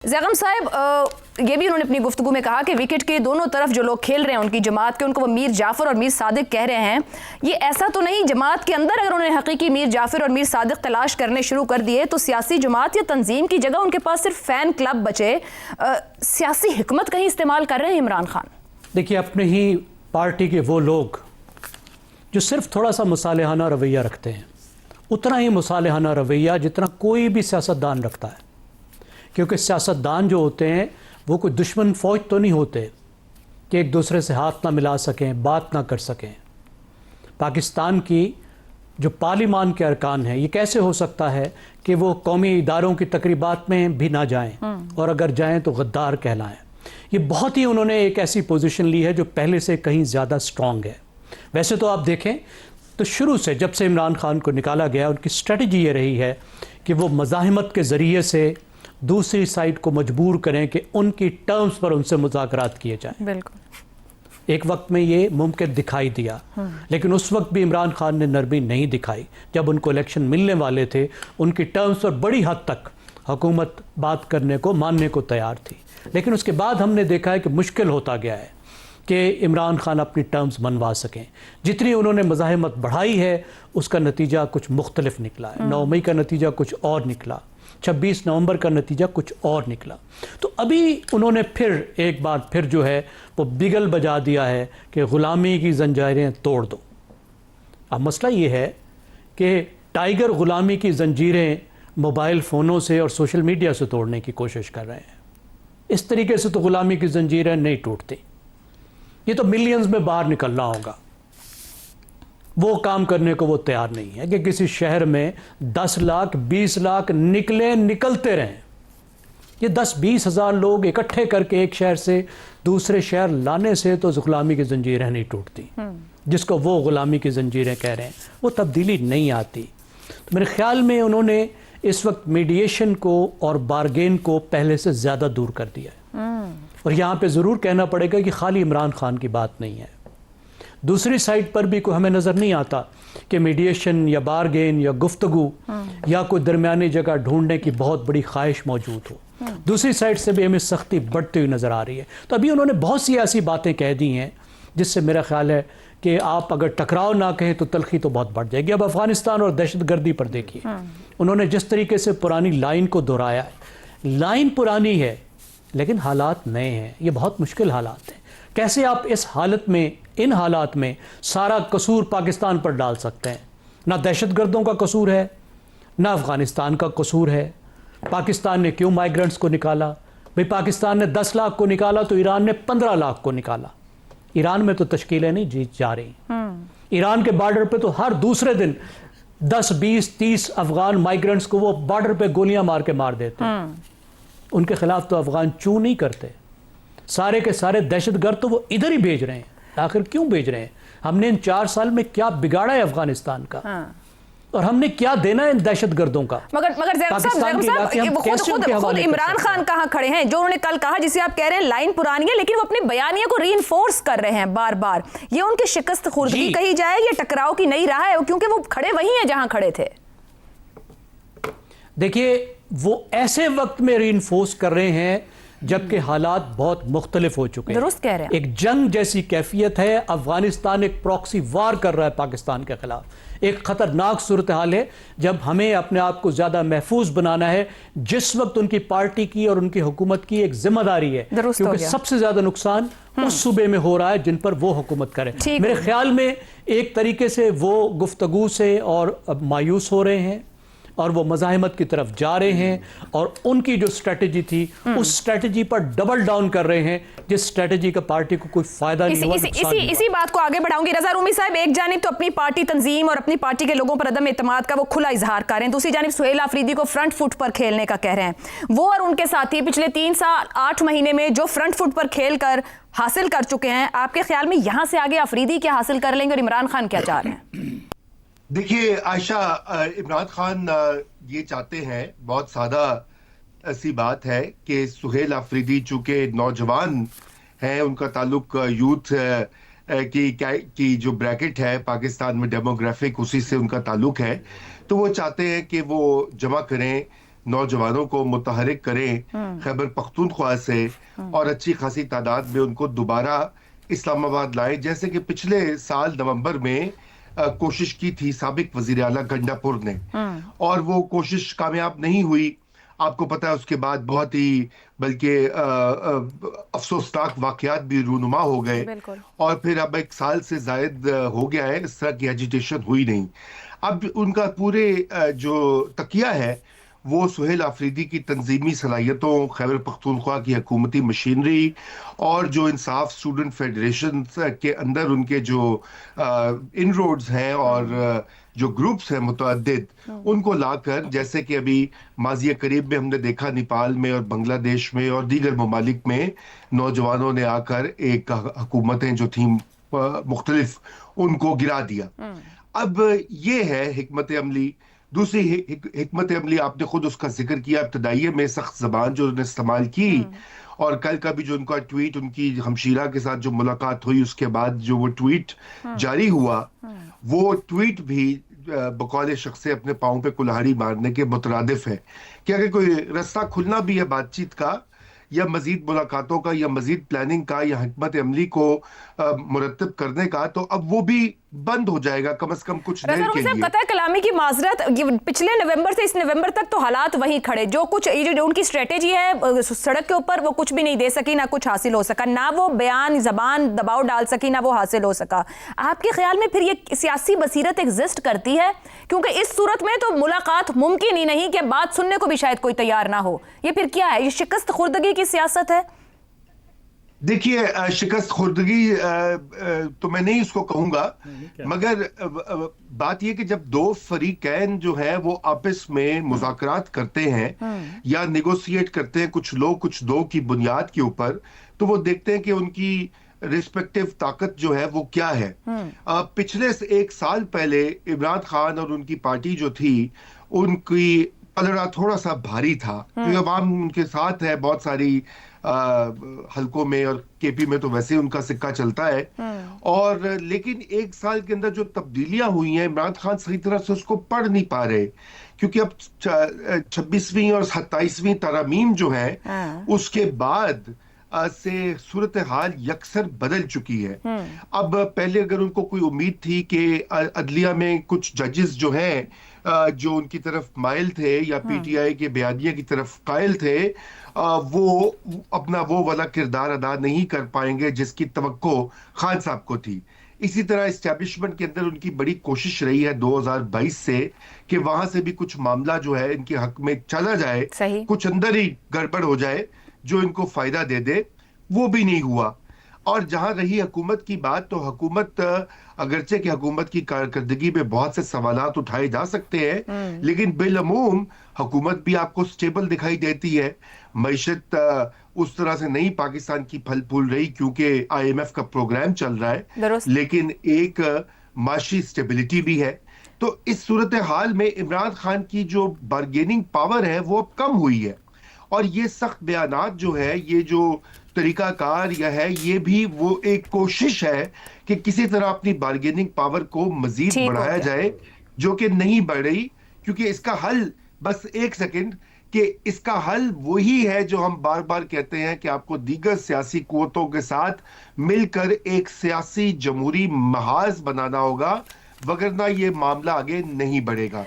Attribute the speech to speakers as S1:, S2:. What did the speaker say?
S1: ज़ैगम साहब ये भी उन्होंने अपनी गुफ्तगू में कहा कि विकेट के दोनों तरफ जो लोग खेल रहे हैं उनकी जमात के, उनको वो मीर जाफ़र और मीर सादिक कह रहे हैं। ये ऐसा तो नहीं जमात के अंदर अगर उन्होंने हकीकी मीर जाफ़र और मीर सादिक तलाश करने शुरू कर दिए तो सियासी जमात या तंजीम की जगह उनके पास सिर्फ फ़ैन क्लब बचे। सियासी हिकमत कहीं इस्तेमाल कर रहे हैं इमरान खान?
S2: देखिए, अपने ही पार्टी के वो लोग जो सिर्फ थोड़ा सा मुसालिहाना रवैया रखते हैं, उतना ही मुसालिहाना रवैया जितना कोई भी सियासतदान रखता है, क्योंकि सियासतदान जो होते हैं वो कोई दुश्मन फ़ौज तो नहीं होते कि एक दूसरे से हाथ ना मिला सकें, बात ना कर सकें। पाकिस्तान की जो पार्लिमान के अरकान हैं, ये कैसे हो सकता है कि वो कौमी इदारों की तकरीबात में भी ना जाएं, और अगर जाएं तो गद्दार कहलाएं। ये बहुत ही उन्होंने एक ऐसी पोजीशन ली है जो पहले से कहीं ज़्यादा स्ट्रॉन्ग है। वैसे तो आप देखें तो शुरू से जब से इमरान खान को निकाला गया, उनकी स्ट्रेटजी ये रही है कि वो मज़ाहिमत के ज़रिए से दूसरी साइड को मजबूर करें कि उनकी टर्म्स पर उनसे मुज़ाकरात किए जाएं।
S1: बिल्कुल
S2: एक वक्त में ये मुमकिन दिखाई दिया, लेकिन उस वक्त भी इमरान खान ने नरमी नहीं दिखाई। जब उनको इलेक्शन मिलने वाले थे, उनकी टर्म्स पर बड़ी हद तक हुकूमत बात करने को, मानने को तैयार थी। लेकिन उसके बाद हमने देखा है कि मुश्किल होता गया है कि इमरान खान अपनी टर्म्स मनवा सकें। जितनी उन्होंने मज़ाहिमत बढ़ाई है, उसका नतीजा कुछ मुख्तलिफ निकला है। 9 मई का नतीजा कुछ और निकला, 26 नवंबर का नतीजा कुछ और निकला। तो अभी उन्होंने फिर एक बार फिर जो है वो बिगल बजा दिया है कि ग़ुलामी की जंजीरें तोड़ दो। अब मसला ये है कि टाइगर ग़ुलामी की जंजीरें मोबाइल फ़ोनों से और सोशल मीडिया से तोड़ने की कोशिश कर रहे हैं। इस तरीके से तो ग़ुलामी की जंजीरें नहीं टूटती। ये तो मिलियंस में बाहर निकलना होगा। वो काम करने को वो तैयार नहीं है कि किसी शहर में 10 लाख 20 लाख निकलते रहें। ये 10-20 हज़ार लोग इकट्ठे करके एक शहर से दूसरे शहर लाने से तो ग़ुलामी की जंजीरें नहीं टूटती। जिसको वो ग़ुलामी की जंजीरें कह रहे हैं, वो तब्दीली नहीं आती। तो मेरे ख्याल में उन्होंने इस वक्त मीडिएशन को और बारगेन को पहले से ज़्यादा दूर कर दिया है। और यहाँ पे ज़रूर कहना पड़ेगा कि खाली इमरान खान की बात नहीं है। दूसरी साइड पर भी कोई हमें नज़र नहीं आता कि मीडिएशन या बारगेन या गुफ्तगू या कोई दरमियानी जगह ढूंढने की बहुत बड़ी ख्वाहिश मौजूद हो। दूसरी साइड से भी हमें सख्ती बढ़ती हुई नज़र आ रही है। तो अभी उन्होंने बहुत सी ऐसी बातें कह दी हैं जिससे मेरा ख्याल है कि आप अगर टकराव ना कहें तो तलखी तो बहुत बढ़ जाएगी। अब अफ़गानिस्तान और दहशतगर्दी पर देखिए, उन्होंने जिस तरीके से पुरानी लाइन को दोहराया है। लाइन पुरानी है लेकिन हालात नए हैं। ये बहुत मुश्किल हालात हैं। कैसे आप इस हालत में, इन हालात में सारा कसूर पाकिस्तान पर डाल सकते हैं? ना दहशतगर्दों का कसूर है, ना अफ़गानिस्तान का कसूर है। पाकिस्तान ने क्यों माइग्रेंट्स को निकाला? भाई पाकिस्तान ने 10 लाख को निकाला तो ईरान ने 15 लाख को निकाला। ईरान में तो तश्कीलें नहीं जीत जा रही। ईरान के बॉर्डर पे तो हर दूसरे दिन 10, 20, 30 अफगान माइग्रेंट्स को वो बॉर्डर पे गोलियां मार के मार देते हैं। उनके खिलाफ तो अफगान चू नहीं करते। सारे के सारे दहशतगर्द तो वो इधर ही भेज रहे हैं। आखिर क्यों भेज रहे हैं? हमने इन 4 साल में क्या बिगाड़ा है अफगानिस्तान का? और हमने क्या देना है इन दहशतगर्दों का?
S1: मगर ज़ैगम साहब खुद इमरान खान कहाँ खड़े हैं? जो उन्होंने कल कहा, जिसे आप कह रहे हैं लाइन पुरानी है, लेकिन वो अपने बयानिया को रीइंफोर्स कर रहे हैं बार बार। ये उनकी शिकस्त खुर्दगी कही जाए, ये टकराव की नई राह है, क्योंकि वो खड़े वही हैं जहां खड़े थे।
S2: देखिए, वो ऐसे वक्त में रीइंफोर्स कर रहे हैं जबकि हालात बहुत मुख्तलिफ हो चुके हैं।
S1: दुरुस्त कह रहे हैं।
S2: एक जंग जैसी कैफियत है। अफगानिस्तान एक प्रॉक्सी वार कर रहा है पाकिस्तान के खिलाफ। एक खतरनाक सूरत हाल है जब हमें अपने आप को ज्यादा महफूज बनाना है, जिस वक्त उनकी पार्टी की और उनकी हुकूमत की एक जिम्मेदारी है, क्योंकि सबसे ज्यादा नुकसान उस सूबे में हो रहा है जिन पर वो हुकूमत करे। मेरे ख्याल में एक तरीके से वो गुफ्तगू से और मायूस हो रहे हैं और वो मज़ाहिमत की तरफ जा रहे हैं, और उनकी जो स्ट्रेटजी थी उस स्ट्रेटजी पर डबल डाउन कर रहे हैं, जिस स्ट्रेटजी का पार्टी को कोई फायदा नहीं हुआ।
S1: इसी बात को आगे बढ़ाऊंगी। रज़ा रूमी साहब, एक जानिब तो अपनी पार्टी तंजीम और अपनी पार्टी के लोगों पर अदम एतमाद का वो खुला इजहार कर रहे हैं, दूसरी जानिब सुहेल आफरीदी को फ्रंट फुट पर खेलने का कह रहे हैं। वो और उनके साथी पिछले 3 साल 8 महीने में जो फ्रंट फुट पर खेल कर हासिल कर चुके हैं, आपके ख्याल में यहां से आगे आफरीदी क्या हासिल कर लेंगे और इमरान खान क्या चाह रहे हैं?
S3: देखिए आयशा, इमरान खान ये चाहते हैं, बहुत सादा सी बात है कि सुहेल आफरीदी चूंकि नौजवान हैं, उनका ताल्लुक यूथ की जो ब्रैकेट है पाकिस्तान में डेमोग्राफिक, उसी से उनका ताल्लुक है, तो वो चाहते हैं कि वो जमा करें नौजवानों को मुतहरिक करें खैबर पख्तूनख्वा से और अच्छी खासी तादाद में उनको दोबारा इस्लामाबाद लाएं, जैसे कि पिछले साल नवंबर में कोशिश की थी साबिक वजीर आला गंडापुर ने, और वो कोशिश कामयाब नहीं हुई। आपको पता है उसके बाद बहुत ही बल्कि अफसोसनाक वाकयात भी रूनुमा हो गए, और फिर अब 1 साल से जायद हो गया है इस तरह की एजिटेशन हुई नहीं। अब उनका पूरे जो तकिया है वो सुहेल आफरीदी की तंजीमी सलाहियतों, खैबर पख्तूनख्वा की हुकूमती मशीनरी और जो इंसाफ स्टूडेंट फेडरेशन के अंदर उनके जो इनरोड्स हैं और जो ग्रुप्स हैं मुतअद्दिद, उनको लाकर, जैसे कि अभी माज़ी करीब में हमने देखा नेपाल में और बांग्लादेश में और दीगर ममालिक में नौजवानों ने आकर एक हुकूमतें जो थी मुख्तलिफ उनको गिरा दिया। अब ये है हिकमत अमली। दूसरी हिकमत अमली आपने खुद उसका जिक्र किया, इब्तदाइये में सख्त ज़बान जो उन्होंने इस्तेमाल की, और कल का भी जो उनका ट्वीट, उनकी हमशीरा के साथ जो मुलाकात हुई उसके बाद जो वो ट्वीट जारी हुआ, वो ट्वीट भी बकौल शख्स अपने पाँव पे कुल्हाड़ी मारने के मुतरादिफ है कि अगर कोई रास्ता खुलना भी है बातचीत का या मजीद मुलाकातों का या मजीद प्लानिंग का या हिकमत अमली को मुरतब करने का, तो अब वो भी बंद हो जाएगा कम से कम कुछ देर के लिए।
S1: कतई कलामी की माजरत, पिछले नवंबर से इस नवंबर तक तो हालात वहीं खड़े, जो कुछ ये जो उनकी स्ट्रेटेजी है सड़क के ऊपर वो कुछ भी नहीं दे सकी, ना कुछ हासिल हो सका, ना वो बयान जबान दबाव डाल सकी, ना वो हासिल हो सका। आपके ख्याल में फिर ये सियासी बसीरत एग्जिस्ट करती है? क्योंकि इस सूरत में तो मुलाकात मुमकिन ही नहीं कि बात सुनने को भी शायद कोई तैयार ना हो। ये फिर क्या है? ये शिकस्त खुर्दगी की सियासत है?
S3: देखिए, शिकस्त खुर्दगी तो मैं नहीं उसको कहूंगा, मगर बात यह कि जब दो फरीकैन जो है वो आपस में मुज़ाकरात करते हैं या नेगोशिएट करते हैं कुछ लोग कुछ दो की बुनियाद के ऊपर, तो वो देखते हैं कि उनकी रिस्पेक्टिव ताकत जो है वो क्या है। पिछले 1 साल पहले इमरान खान और उनकी पार्टी जो थी उनकी पलड़ा थोड़ा सा भारी था, क्योंकि अवाम उनके साथ है बहुत सारी हलकों में, और केपी में तो वैसे ही उनका सिक्का चलता है। और लेकिन 1 साल के अंदर जो तब्दीलियां हुई हैं, इमरान खान सही तरह से उसको पढ़ नहीं पा रहे, क्योंकि अब 26वीं और 27वीं तरमीम जो है उसके बाद से सूरत हाल यकसर बदल चुकी है। अब पहले अगर उनको कोई उम्मीद थी कि अदलिया में कुछ जजेस जो हैं जो उनकी तरफ माइल थे या पीटीआई के बयानिया की तरफ कायल थे, वो अपना वो वाला किरदार अदा नहीं कर पाएंगे जिसकी तवक्को खान साहब को थी। इसी तरह एस्टैब्लिशमेंट के अंदर उनकी बड़ी कोशिश रही है 2022 से कि वहां से भी कुछ मामला जो है इनके हक में चला जाए, कुछ अंदर ही गड़बड़ हो जाए जो इनको फायदा दे दे, वो भी नहीं हुआ। और जहां रही हुकूमत की बात, तो हुकूमत अगरचे कि हुकूमत की कारकर्दगी में बहुत से सवालात उठाए जा सकते हैं, लेकिन बिलअमूम हुकूमत भी आपको स्टेबल दिखाई देती है। मईशत उस तरह से नहीं पाकिस्तान की फल फूल रही क्योंकि IMF का प्रोग्राम चल रहा है, लेकिन एक माशी स्टेबिलिटी भी है। तो इस सूरत हाल में इमरान खान की जो बार्गेनिंग पावर है वो अब कम हुई है, और ये सख्त बयानात जो है, ये जो तरीकाकार या है, ये भी वो एक कोशिश है कि किसी तरह अपनी बार्गेनिंग पावर को मजीद बढ़ाया जाए, जो कि नहीं बढ़ रही, क्योंकि इसका हल बस एक सेकंड कि इसका हल वही है जो हम बार बार कहते हैं कि आपको दीगर सियासी कुव्वतों के साथ मिलकर एक सियासी जमहूरी महाज बनाना होगा, वगरना ये मामला आगे नहीं बढ़ेगा।